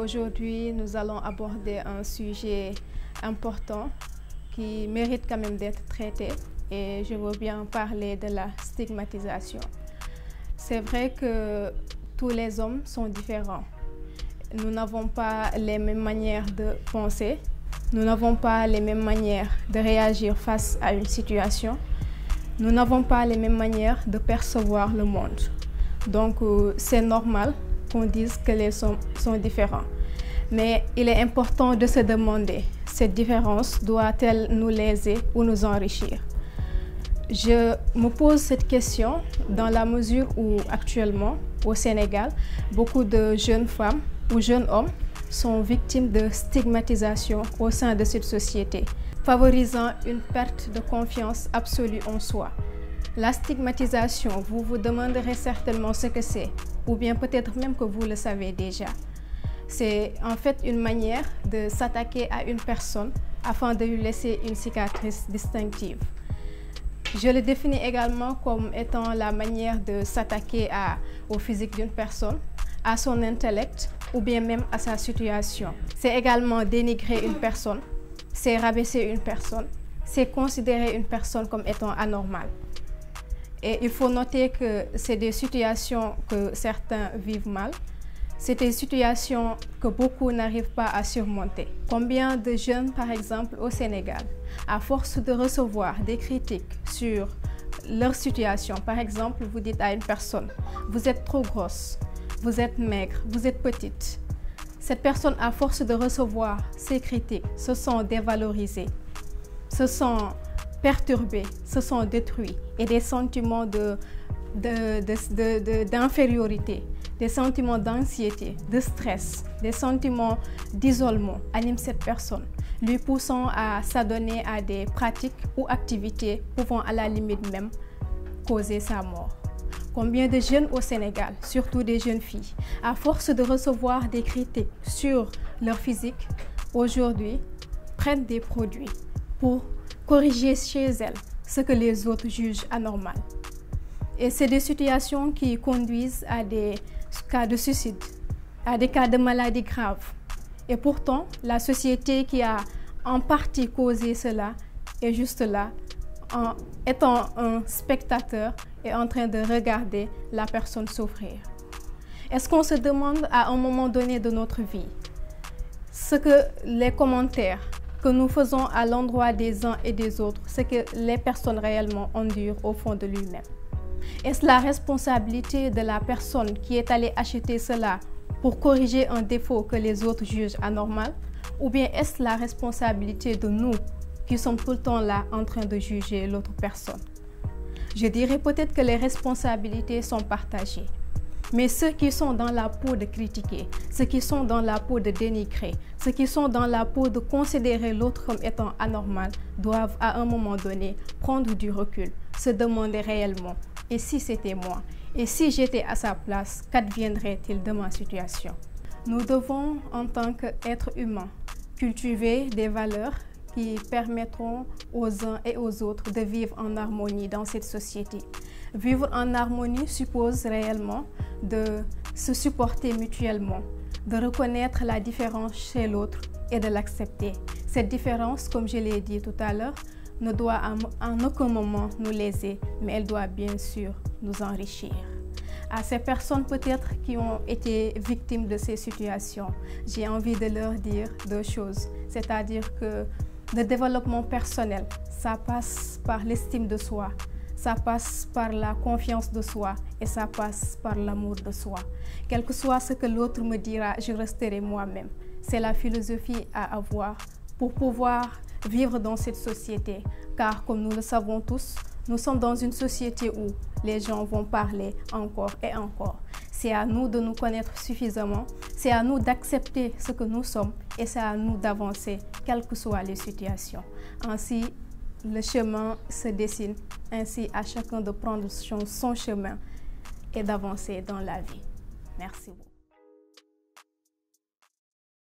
Aujourd'hui, nous allons aborder un sujet important qui mérite quand même d'être traité et je veux bien parler de la stigmatisation. C'est vrai que tous les hommes sont différents. Nous n'avons pas les mêmes manières de penser, nous n'avons pas les mêmes manières de réagir face à une situation, nous n'avons pas les mêmes manières de percevoir le monde. Donc c'est normal qu'on dise que les hommes sont différents. Mais il est important de se demander, cette différence doit-elle nous léser ou nous enrichir? Je me pose cette question dans la mesure où actuellement, au Sénégal, beaucoup de jeunes femmes ou jeunes hommes sont victimes de stigmatisation au sein de cette société, favorisant une perte de confiance absolue en soi. La stigmatisation, vous vous demanderez certainement ce que c'est, ou bien peut-être même que vous le savez déjà. C'est en fait une manière de s'attaquer à une personne afin de lui laisser une cicatrice distinctive. Je le définis également comme étant la manière de s'attaquer au physique d'une personne, à son intellect ou bien même à sa situation. C'est également dénigrer une personne, c'est rabaisser une personne, c'est considérer une personne comme étant anormale. Et il faut noter que c'est des situations que certains vivent mal. C'est des situations que beaucoup n'arrivent pas à surmonter. Combien de jeunes, par exemple, au Sénégal, à force de recevoir des critiques sur leur situation, par exemple, vous dites à une personne, vous êtes trop grosse, vous êtes maigre, vous êtes petite. Cette personne, à force de recevoir ces critiques, se sent dévalorisée, se sent perturbés, se sont détruits et des sentiments d'infériorité, des sentiments d'anxiété, de stress, des sentiments d'isolement animent cette personne, lui poussant à s'adonner à des pratiques ou activités pouvant à la limite même causer sa mort. Combien de jeunes au Sénégal, surtout des jeunes filles, à force de recevoir des critiques sur leur physique, aujourd'hui prennent des produits pour corriger chez elles ce que les autres jugent anormal. Et c'est des situations qui conduisent à des cas de suicide, à des cas de maladies graves. Et pourtant, la société qui a en partie causé cela est juste là, en étant un spectateur et en train de regarder la personne souffrir. Est-ce qu'on se demande à un moment donné de notre vie ce que les commentaires que nous faisons à l'endroit des uns et des autres, ce que les personnes réellement endurent au fond de lui-même? Est-ce la responsabilité de la personne qui est allée acheter cela pour corriger un défaut que les autres jugent anormal? Ou bien est-ce la responsabilité de nous qui sommes tout le temps là en train de juger l'autre personne? Je dirais peut-être que les responsabilités sont partagées. Mais ceux qui sont dans la peau de critiquer, ceux qui sont dans la peau de dénigrer, ceux qui sont dans la peau de considérer l'autre comme étant anormal, doivent à un moment donné prendre du recul, se demander réellement, et si c'était moi? Et si j'étais à sa place, qu'adviendrait-il de ma situation? Nous devons, en tant qu'êtres humains, cultiver des valeurs qui permettront aux uns et aux autres de vivre en harmonie dans cette société. Vivre en harmonie suppose réellement de se supporter mutuellement, de reconnaître la différence chez l'autre et de l'accepter. Cette différence, comme je l'ai dit tout à l'heure, ne doit en aucun moment nous léser, mais elle doit bien sûr nous enrichir. À ces personnes peut-être qui ont été victimes de ces situations, j'ai envie de leur dire deux choses. C'est-à-dire que le développement personnel, ça passe par l'estime de soi, ça passe par la confiance de soi et ça passe par l'amour de soi. Quel que soit ce que l'autre me dira, je resterai moi-même. C'est la philosophie à avoir pour pouvoir vivre dans cette société. Car comme nous le savons tous, nous sommes dans une société où les gens vont parler encore et encore. C'est à nous de nous connaître suffisamment, c'est à nous d'accepter ce que nous sommes et c'est à nous d'avancer, quelles que soient les situations. Ainsi, le chemin se dessine, ainsi à chacun de prendre son chemin et d'avancer dans la vie. Merci beaucoup.